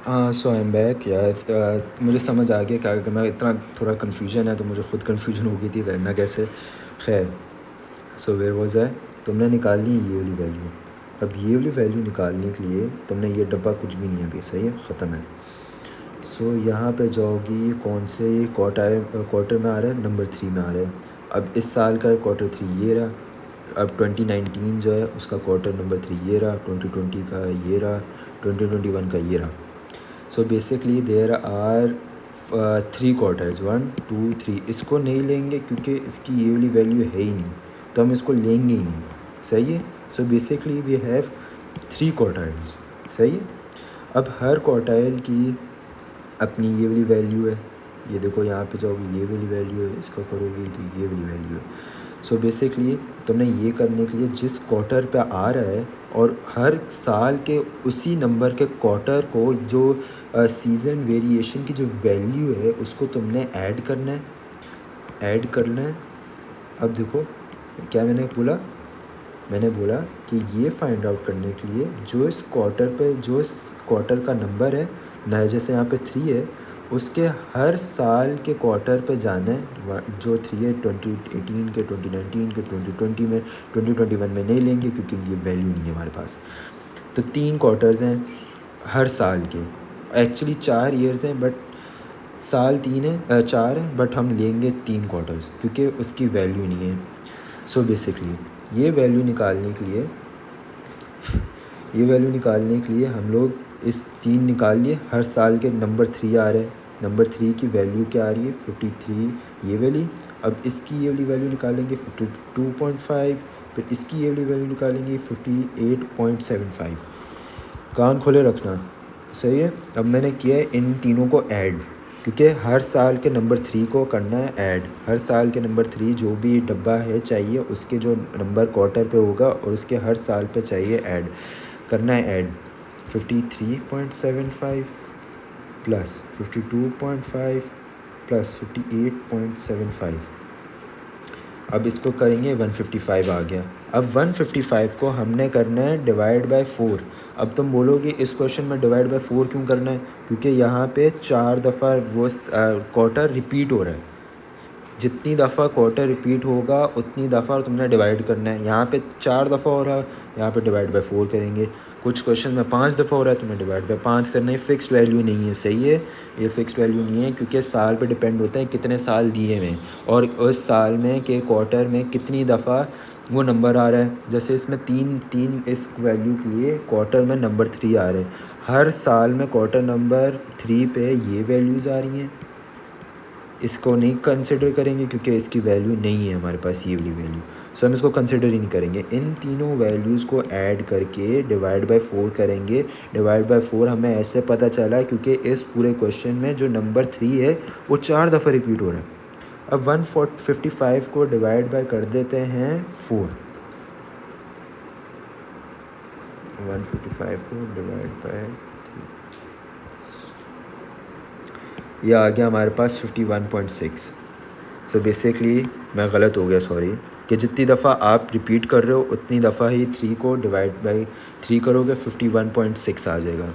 हाँ, सो I am back यार। मुझे समझ आ गया क्या कि मैं इतना थोड़ा कन्फ्यूजन है, तो मुझे ख़ुद कन्फ्यूजन हो गई थी करना कैसे। खैर, सो वेयर वाज आई। तुमने निकालनी है ये वाली वैल्यू। अब ये वाली वैल्यू निकालने के लिए तुमने ये डब्बा कुछ भी नहीं है अभी, सही है, ख़त्म है। सो यहाँ पे जाओगी, कौन से क्वार्टर में आ रहा है, नंबर 3 में आ रहा है। अब इस साल का क्वार्टर 3 ये रहा। अब 2019 जो है उसका क्वार्टर नंबर 3 ये रहा, 2020 का ये रहा, 2021 का ये रहा। So basically there are 3 quarters, 1 2 3। इसको नहीं लेंगे क्योंकि इसकी ये वाली वैल्यू है ही नहीं, तो हम इसको लेंगे ही नहीं, सही है। So basically we have 3 quarters, सही है। अब हर क्वार्टाइल की अपनी ये वाली वैल्यू है। ये देखो यहाँ पे जाओगे, ये वाली वैल्यू है, इसका करोगे तो ये वाली वैल्यू है। सो बेसिकली तुमने ये करने के लिए जिस क्वार्टर पे आ रहा है और हर साल के उसी नंबर के क्वार्टर को जो सीज़न वेरिएशन की जो वैल्यू है उसको तुमने ऐड करना है, ऐड करना है। अब देखो क्या मैंने बोला कि ये फाइंड आउट करने के लिए जो इस क्वार्टर का नंबर है ना, जैसे यहाँ पे 3 है, उसके हर साल के क्वार्टर पे जाना है। जो 3 है 2018 के, 2019 के, 2020 में, 2021 में नहीं लेंगे क्योंकि ये वैल्यू नहीं है हमारे पास। तो 3 क्वार्टर्स हैं हर साल के। एक्चुअली 4 ईयर्स हैं बट साल 4 है, बट हम लेंगे 3 क्वार्टर्स क्योंकि उसकी वैल्यू नहीं है। सो बेसिकली ये वैल्यू निकालने के लिए हम लोग इस 3 निकाल लिए। हर साल के नंबर 3 आ रहे हैं, नंबर 3 की वैल्यू क्या आ रही है, 53 ये वाली। अब इसकी ये वाली वैल्यू निकालेंगे 52.5, फिर इसकी ये वाली वैल्यू निकालेंगे 58.75। कान खोले रखना, सही है। अब मैंने किया है इन तीनों को ऐड, क्योंकि हर साल के नंबर 3 को करना है ऐड। हर साल के नंबर 3 जो भी डब्बा है चाहिए उसके जो नंबर क्वार्टर पे होगा और उसके हर साल पे चाहिए ऐड करना है। Add 53.75 plus 52.5 plus 58.75। अब इसको करेंगे 155 आ गया। अब 155 को हमने करना है डिवाइड बाय 4। अब तुम बोलोगे इस क्वेश्चन में डिवाइड बाय 4 क्यों करना है, क्योंकि यहाँ पे 4 दफ़ा वो क्वार्टर रिपीट हो रहा है। जितनी दफ़ा क्वार्टर रिपीट होगा उतनी दफ़ा तुमने डिवाइड करना है। यहाँ पे 4 दफ़ा हो रहा है, यहाँ पे डिवाइड बाय 4 करेंगे। कुछ क्वेश्चन में 5 दफ़ा हो रहा है, तुम्हें डिवाइड बाय 5 करना है। फिक्स्ड वैल्यू नहीं है, सही है, ये फिक्स्ड वैल्यू नहीं है क्योंकि साल पे डिपेंड होता है कितने साल दिए हुए और उस साल में के क्वार्टर में कितनी दफ़ा वो नंबर आ रहा है। जैसे इसमें तीन इस वैल्यू के लिए क्वार्टर में नंबर 3 आ रहे हैं। हर साल में क्वार्टर नंबर 3 पे ये वैल्यूज़ आ रही हैं, इसको नहीं कंसिडर करेंगे क्योंकि इसकी वैल्यू नहीं है हमारे पास ये वाली वैल्यू। सो हम इसको कंसिडर ही नहीं करेंगे। इन तीनों वैल्यूज़ को ऐड करके डिवाइड बाय 4 करेंगे। डिवाइड बाय 4 हमें ऐसे पता चला क्योंकि इस पूरे क्वेश्चन में जो नंबर 3 है वो 4 दफ़ा रिपीट हो रहा है। अब 155 को डिवाइड बाय कर देते हैं 4। 155 को डिवाइड बाय, ये आ गया हमारे पास 51.6। सो बेसिकली मैं गलत हो गया, सॉरी, कि जितनी दफ़ा आप रिपीट कर रहे हो उतनी दफ़ा ही 3 को डिवाइड बाई 3 करोगे, 51.6 आ जाएगा।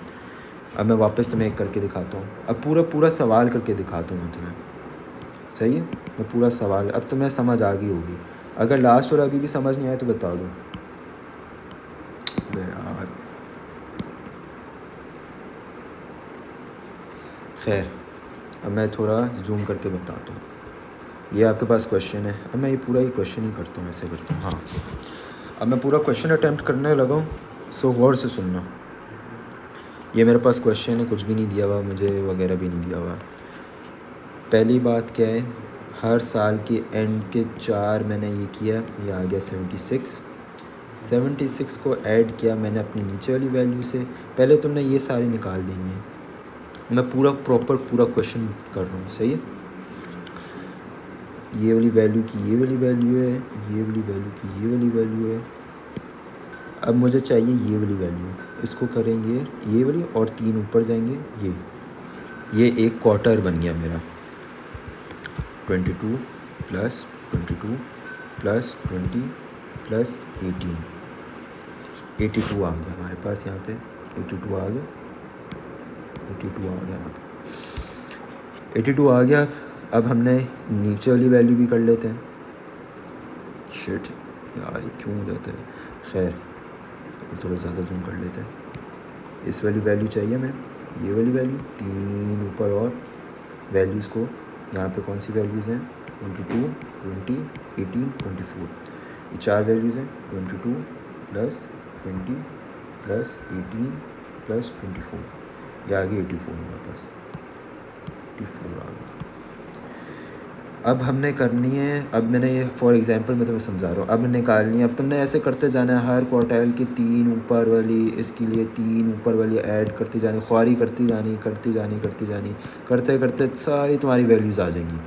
अब मैं वापस तुम्हें एक करके दिखाता हूँ। अब पूरा सवाल करके दिखाता हूँ मैं तुम्हें, सही है। मैं पूरा सवाल, अब तुम्हें समझ आ गई होगी। अगर लास्ट और अभी भी समझ नहीं आया तो बता दो यार। खैर, अब मैं थोड़ा जूम करके बताता हूँ। ये आपके पास क्वेश्चन है। अब मैं ये पूरा ही क्वेश्चन ही करता हूँ, ऐसे करता हूँ। हाँ, अब मैं पूरा क्वेश्चन अटैम्प्ट करने लगा हूँ, सो गौर से सुनना। ये मेरे पास क्वेश्चन है, कुछ भी नहीं दिया हुआ मुझे, वगैरह भी नहीं दिया हुआ। पहली बात क्या है, हर साल की एंड के 4 मैंने ये किया, ये आ गया 76 को ऐड किया मैंने अपनी नीचे वाली वैल्यू से। पहले तुमने ये सारी निकाल देनी है। मैं पूरा क्वेश्चन कर रहा हूँ, सही है। ये वाली वैल्यू की ये वाली वैल्यू है, ये वाली वैल्यू की ये वाली वैल्यू है। अब मुझे चाहिए ये वाली वैल्यू, इसको करेंगे ये वाली और 3 ऊपर जाएंगे। ये एक क्वार्टर बन गया मेरा। 22 प्लस 22 प्लस 20 प्लस 82 आ गया हमारे पास। यहाँ पे 82 आ गया, 82 आ गया यहाँ पे, 82 आ गया। अब हमने नीचे वाली वैल्यू भी कर लेते हैं। शिट यार ये क्यों हो जाता है, खैर थोड़ा ज़्यादा जूम कर लेते हैं। इस वाली वैल्यू चाहिए हमें, ये वाली वैल्यू, 3 ऊपर और वैल्यूज़ को, यहाँ पे कौन सी वैल्यूज़ हैं, 22, 20, 18, 24, ये 4 वैल्यूज़ हैं। 22 + 20 + 18 + 24, ये आ गई 84 हमारे पास, 84 आ गया। अब हमने करनी है, अब मैंने ये फॉर एग्जांपल मैं तुम्हें समझा रहा हूँ, अब निकालनी है। अब तुमने ऐसे करते जाना है, हर क्वार्टाइल की 3 ऊपर वाली, इसके लिए 3 ऊपर वाली ऐड करती जानी, ख्वारी करती जानी, करते करते सारी तुम्हारी वैल्यूज़ आ जाएंगी।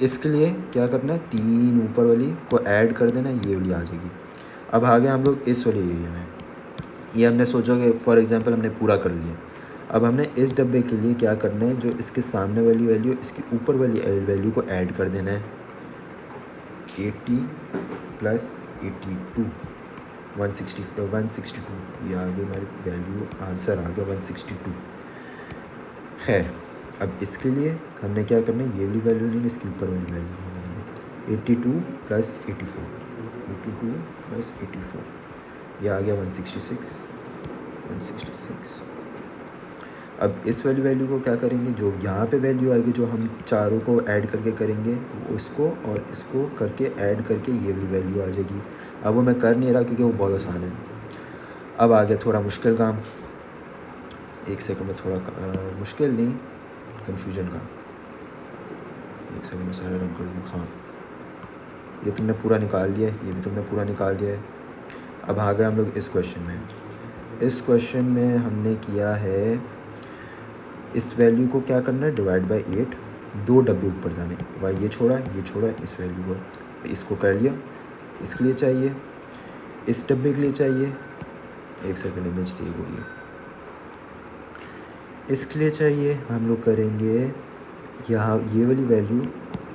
इसके लिए क्या करना है, 3 ऊपर वाली को ऐड कर देना, ये वाली आ जाएगी। अब आ गए हम लोग इस वाले एरिया में, ये हमने सोचा कि फॉर एग्ज़ाम्पल हमने पूरा कर लिया। अब हमने इस डब्बे के लिए क्या करना है, जो इसके सामने वाली वैल्यू, इसकी ऊपर वाली वैल्यू को ऐड कर देना है। 80 + 82, 162, ये आ गई हमारी वैल्यू, आंसर आ गया 162। खैर अब इसके लिए हमने क्या करना है, ये वाली वैल्यू नहीं, इसकी ऊपर वाली वैल्यू नहीं लेनी है। 82 + 84, 82 + 84, ये आ गया 166, 166। अब इस वाली वैल्यू को क्या करेंगे, जो यहाँ पे वैल्यू आएगी, जो हम चारों को ऐड करके करेंगे, उसको और इसको करके ऐड करके ये वाली वैल्यू आ जाएगी। अब वो मैं कर नहीं रहा क्योंकि वो बहुत आसान है। अब आ गया थोड़ा मुश्किल काम, एक सेकंड में, थोड़ा मुश्किल नहीं, कन्फ्यूजन का, एक सेकंड में सारा रन कर दूँ। हाँ, ये तुमने पूरा निकाल दिया है, ये भी तुमने पूरा निकाल दिया है। अब आ गए हम लोग इस क्वेश्चन में। इस क्वेश्चन में हमने किया है, इस वैल्यू को क्या करना है, डिवाइड बाय 8, 2 डब्बे ऊपर जाने, भाई ये छोड़ा, इस वैल्यू को, इसको कर लिया। इसके लिए चाहिए, इस डब्बे के लिए चाहिए, एक सेकंड इमेज चाहिए बोलिए, इसके लिए चाहिए, हम लोग करेंगे यहाँ ये वाली वैल्यू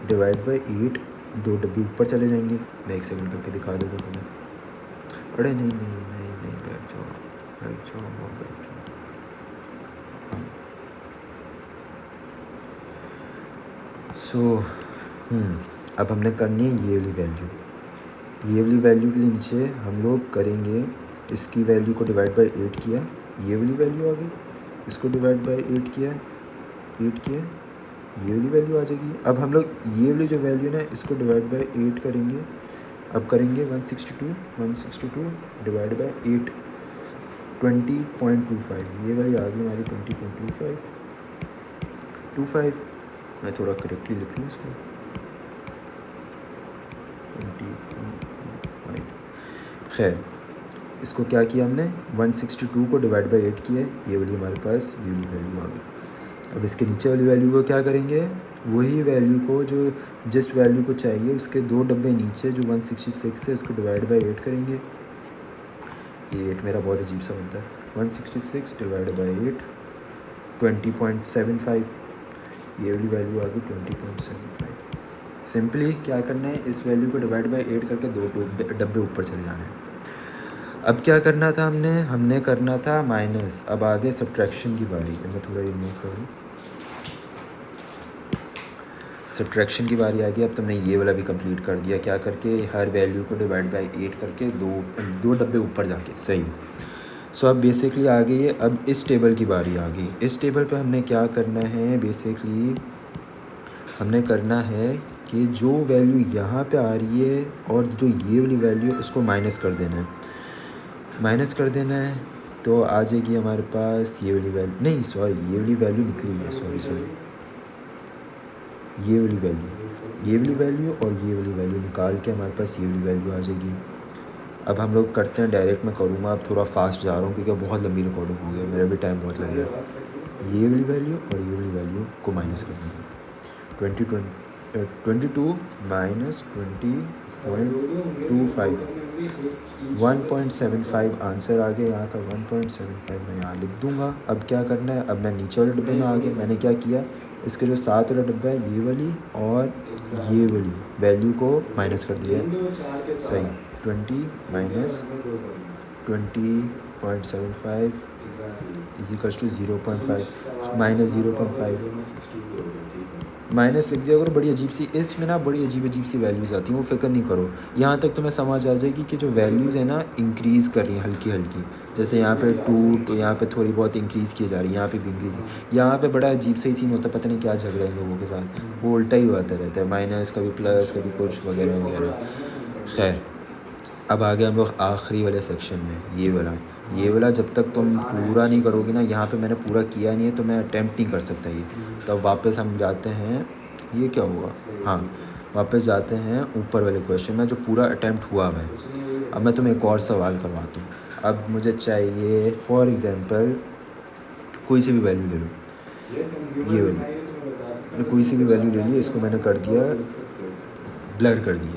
डिवाइड बाय 8, 2 डब्बे ऊपर चले जाएंगे। मैं एक सेकंड करके दिखा देता हूँ तुम्हें। अरे नहीं, बैठ जाओ। अब हमने करनी है ये वाली वैल्यू, ये वाली वैल्यू के लिए नीचे हम लोग करेंगे, इसकी वैल्यू को डिवाइड बाय 8 किया, ये वाली वैल्यू आ गई, इसको डिवाइड बाय 8 किया, ये वाली वैल्यू आ जाएगी। अब हम लोग ये वाली जो वैल्यू ना, इसको डिवाइड बाय 8 करेंगे। अब करेंगे 162 डिवाइड बाय 8, 20.25, ये वाली आ गई हमारी 20.25। मैं थोड़ा करेक्टली लिख लूँ इसको, 20.25। खैर इसको क्या किया हमने, 162 को डिवाइड बाय 8 किया, ये वाली हमारे पास ये वाली वैल्यू आ गई। अब इसके नीचे वाली वैल्यू को क्या करेंगे, वही वैल्यू को, जो जिस वैल्यू को चाहिए उसके 2 डब्बे नीचे जो 166 है, उसको डिवाइड बाय 8 करेंगे। ये 8 मेरा बहुत अजीब सा बनता है, 166 डिवाइड बाय 8, 20.75, ये वाली वैल्यू आ गई 20.75। सिंपली क्या करना है, इस वैल्यू को डिवाइड बाय 8 करके 2 डब्बे ऊपर चले जाना है। अब क्या करना था, हमने करना था माइनस। अब आगे सब्ट्रैक्शन की बारी, मैं थोड़ा रिमूव करूँ, सब्ट्रैक्शन की बारी आ गई। अब तुमने ये वाला भी कंप्लीट कर दिया, क्या करके, हर वैल्यू को डिवाइड बाय 8 करके दो डब्बे ऊपर जाके, सही। सो अब बेसिकली आ गई है, अब इस टेबल की बारी आ गई। इस टेबल पे हमने क्या करना है, बेसिकली हमने करना है कि जो वैल्यू यहाँ पे आ रही है और जो ये वाली वैल्यू है, उसको माइनस कर देना है। तो आ जाएगी हमारे पास ये वाली वैल्यू, नहीं सॉरी, ये वाली वैल्यू निकली है, सॉरी, ये वाली वैल्यू और ये वाली वैल्यू निकाल के हमारे पास ये वाली वैल्यू आ जाएगी। अब हम लोग करते हैं, डायरेक्ट मैं करूँगा, अब थोड़ा फास्ट जा रहा हूँ क्योंकि बहुत लंबी रिकॉर्डिंग हो गई है, मेरा भी टाइम बहुत लग रहा है। ये वाली वैल्यू और ये वाली वैल्यू को माइनस कर देंगे, 22 माइनस 20.25, 1.75 आंसर आ गया यहाँ का, 1.75 मैं यहाँ लिख दूँगा। अब क्या करना है, अब मैं नीचे वाले डब्बे में आ गया। मैंने क्या किया, इसके जो साथ वाला डब्बा है, ये वाली और ये वाली वैल्यू को माइनस कर दिया, सही। 20 minus 20.75 is equals to 0.5 minus 0.5 minus लिख दिया करो। बड़ी अजीब सी इसमें ना बड़ी अजीब सी वैल्यूज़ आती हैं, वो फ़िक्र नहीं करो। यहाँ तक तुम्हें समझ आ जाएगी कि जो वैल्यूज़ है ना इंक्रीज़ कर रही हैं हल्की हल्की। जैसे यहाँ पे 2 तो यहाँ पे थोड़ी बहुत इंक्रीज़ की जा रही है, यहाँ पे भी इंक्रीज़। यहाँ पे बड़ा अजीब सा ही सीन होता है, पता नहीं क्या झगड़ा है लोगों के साथ, वो उल्टा ही होता रहता है, माइनस कभी प्लस कभी कुछ वगैरह वगैरह। खैर अब आ गए हम लोग आखिरी वाले सेक्शन में, ये वाला जब तक तुम पूरा नहीं करोगे ना, यहाँ पे मैंने पूरा किया नहीं है तो मैं अटैम्प्ट नहीं कर सकता ये। तो अब वापस हम जाते हैं, ये क्या हुआ, हाँ वापस जाते हैं ऊपर वाले क्वेश्चन में जो पूरा अटैम्प्ट हुआ है। अब मैं तुम्हें एक और सवाल करवाता हूँ। अब मुझे चाहिए फॉर एग्ज़ाम्पल कोई सी भी वैल्यू ले लो, ये वाली मैंने कोई सी भी वैल्यू ले ली, इसको मैंने कर दिया ब्लर कर दिए।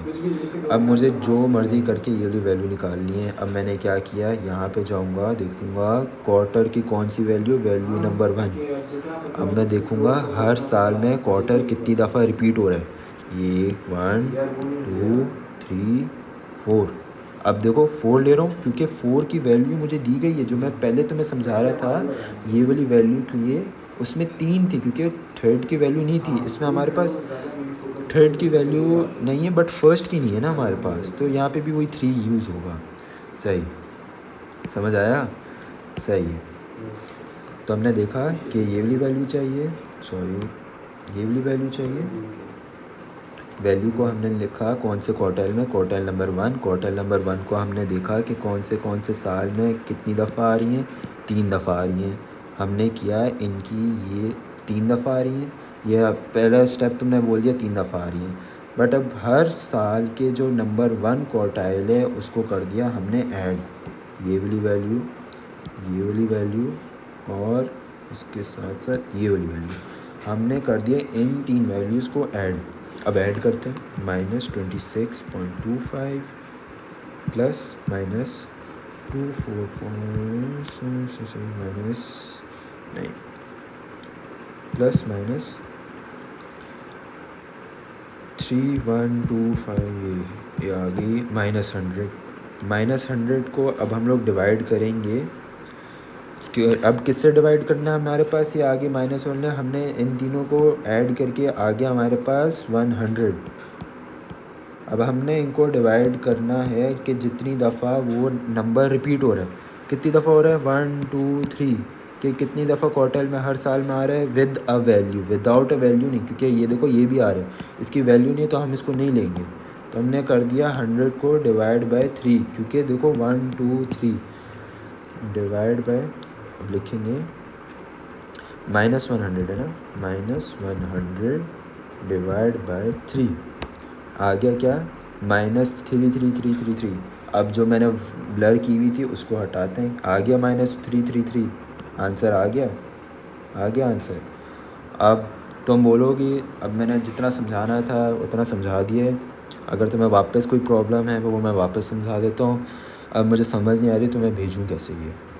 अब मुझे जो मर्ज़ी करके ये वाली वैल्यू निकालनी है। अब मैंने क्या किया, यहाँ पे जाऊँगा, देखूँगा क्वार्टर की कौन सी वैल्यू नंबर 1। अब मैं देखूँगा हर साल में क्वार्टर कितनी दफ़ा रिपीट हो रहा है, ये 1 2 3 4। अब देखो 4 ले रहा हूँ क्योंकि 4 की वैल्यू मुझे दी गई है, जो मैं पहले तुम्हें समझा रहा था ये वाली वैल्यू के लिए, उसमें 3 थी क्योंकि थर्ड की वैल्यू नहीं थी। इसमें हमारे पास थर्ड की वैल्यू नहीं है बट फर्स्ट की नहीं है ना हमारे पास, तो यहाँ पे भी वही 3 यूज़ होगा। सही, समझ आया, सही है। तो हमने देखा कि ये वाली वैल्यू चाहिए, ये वाली वैल्यू चाहिए। वैल्यू को हमने लिखा कौन से क्वार्टाइल में, क्वार्टाइल नंबर 1। क्वार्टाइल नंबर 1 को हमने देखा कि कौन से साल में कितनी दफ़ा आ रही हैं, 3 दफ़ा आ रही हैं। हमने किया इनकी ये 3 दफ़ा आ रही हैं, यह पहला स्टेप तुमने बोल दिया 3 दफ़ा आ रही हैं। बट अब हर साल के जो नंबर 1 क्वार्टाइल है उसको कर दिया हमने ऐड, ये वाली वैल्यू और इसके साथ साथ ये वाली वैल्यू हमने कर दिया, इन 3 वैल्यूज़ को ऐड। अब ऐड करते हैं, -26.25 प्लस माइनस 24 माइनस नहीं प्लस माइनस 3125, ये आ गई -100 को अब हम लोग डिवाइड करेंगे कि अब किससे डिवाइड करना है हमारे पास, ये आगे -1 है, हमने इन तीनों को ऐड करके आ गया हमारे पास 100। अब हमने इनको डिवाइड करना है कि जितनी दफ़ा वो नंबर रिपीट हो रहा है, कितनी दफ़ा हो रहा है 1 2 3, कि कितनी दफ़ा क्वार्टर में हर साल में आ रहा है with a value, without a value नहीं, क्योंकि ये देखो ये भी आ रहा है, इसकी वैल्यू नहीं है तो हम इसको नहीं लेंगे। तो हमने कर दिया 100 को डिवाइड बाय 3, क्योंकि देखो 1 2 3 डिवाइड बाय, अब लिखेंगे -100 है ना, -100 डिवाइड बाय 3 आ गया क्या, -33333। अब जो मैंने ब्लर की हुई थी उसको हटाते हैं, आ गया -333, आंसर आ गया आंसर। अब तुम बोलोगी अब मैंने जितना समझाना था उतना समझा दिए, अगर तुम्हें वापस कोई प्रॉब्लम है वो मैं वापस समझा देता हूँ। अब मुझे समझ नहीं आ रही तो मैं भेजूँ कैसे ये।